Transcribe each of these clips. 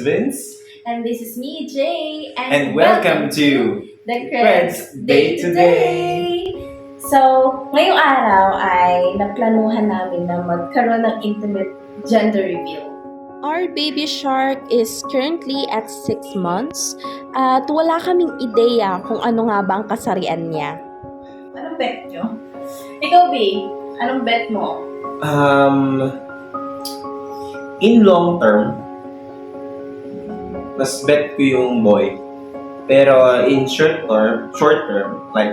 Vince. And this is me, Jay. And welcome to The Creds Day to Day. So, ngayong araw ay naplanuhan namin na magkaroon ng intimate gender reveal. Our baby shark is currently at 6 months at wala kaming ideya kung ano nga ba ang kasarian niya. Anong bet nyo? Ikaw, B, anong bet mo? In long term, mas bet ko yung boy. Pero in short term, like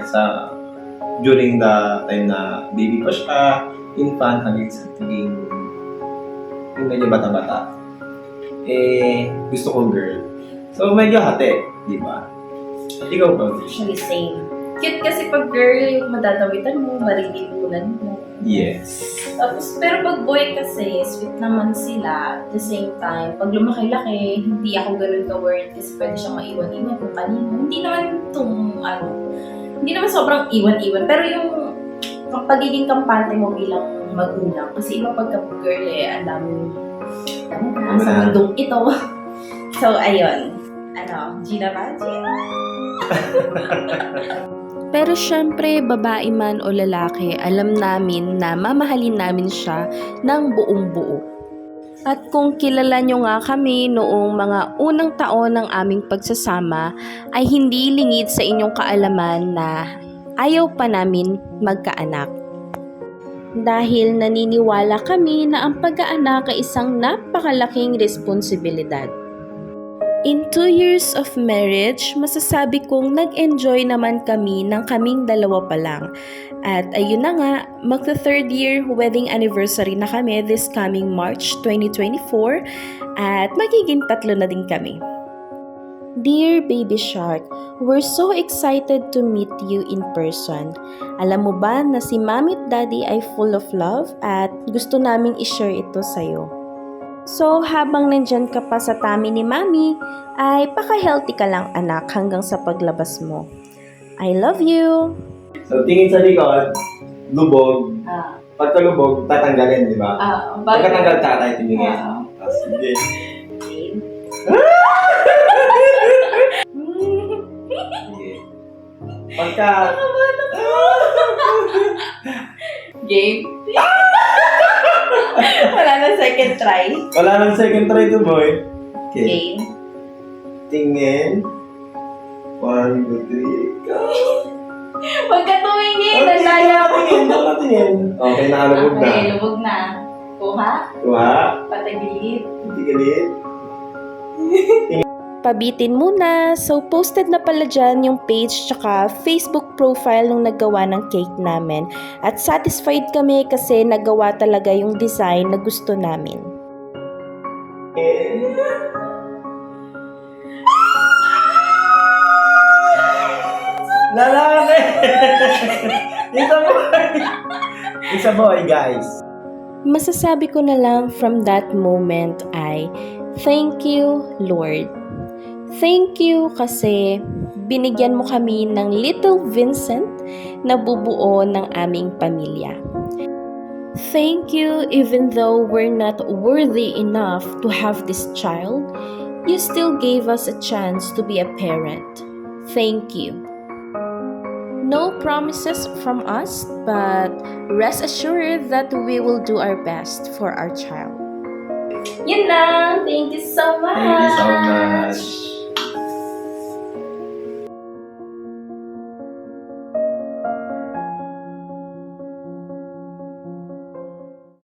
during the time na baby pa siya, infant, hanggang sa yung medyo bata-bata, gusto ko girl. So medyo hati, di ba? Ikaw ba? Actually, same. Cute kasi pag girl, yung madadawitan mo, marilimunan mo. Yes. Tapos, pero pag boy kasi, sweet naman sila. At the same time, pag lumaki-laki, hindi ako ganun ka-worried kasi pwede siyang maiwan-iwan kung kanino. Hindi naman sobrang iwan-iwan. Pero yung pagiging kampante mo bilang magulang. Kasi iba pagka girl ang dami na sa mundong ito. So, ayun. Gina ba? Gina! Pero syempre, babae man o lalaki, alam namin na mamahalin namin siya ng buong buo. At kung kilala nyo nga kami noong mga unang taon ng aming pagsasama, ay hindi lingid sa inyong kaalaman na ayaw pa namin magkaanak. Dahil naniniwala kami na ang pag-aanak ay isang napakalaking responsibilidad. In 2 years of marriage, masasabi kong nag-enjoy naman kami ng kaming dalawa pa lang. At ayun na nga, magta-3rd year wedding anniversary na kami this coming March 2024 at magiging 3 na din kami. Dear Baby Shark, we're so excited to meet you in person. Alam mo ba na si Mommy at Daddy ay full of love at gusto naming i-share ito sa'yo. So, habang nandyan ka pa sa tummy ni Mami, ay paka-healthy ka lang anak hanggang sa paglabas mo. I love you! So, tingin sa likod, lubog. Pagka lubog, tatanggalin, di ba? Pagkatanggal tatay, tingin. Sige. Pagka... Game? Wala na second try. Wala nang second try to, boy. Okay. Game? Tingin. 1, 2, 3, go! Huwag ka tumingin! Nandaya ko! Tingin. Okay, nakalubog na. Okay, lubog na. Kuha? Kuha. Patagilid. Tigilit. Pabitin muna. So, posted na pala dyan yung page tsaka Facebook profile nung naggawa ng cake namin. At satisfied kami kasi nagawa talaga yung design na gusto namin. Lalaki! Isa boy, guys. Masasabi ko na lang from that moment ay, thank you, Lord. Thank you kasi binigyan mo kami ng little Vincent na bubuo ng aming pamilya. Thank you even though we're not worthy enough to have this child, you still gave us a chance to be a parent. Thank you. No promises from us, but rest assured that we will do our best for our child. Yun lang! Thank you so much! Thank you so much!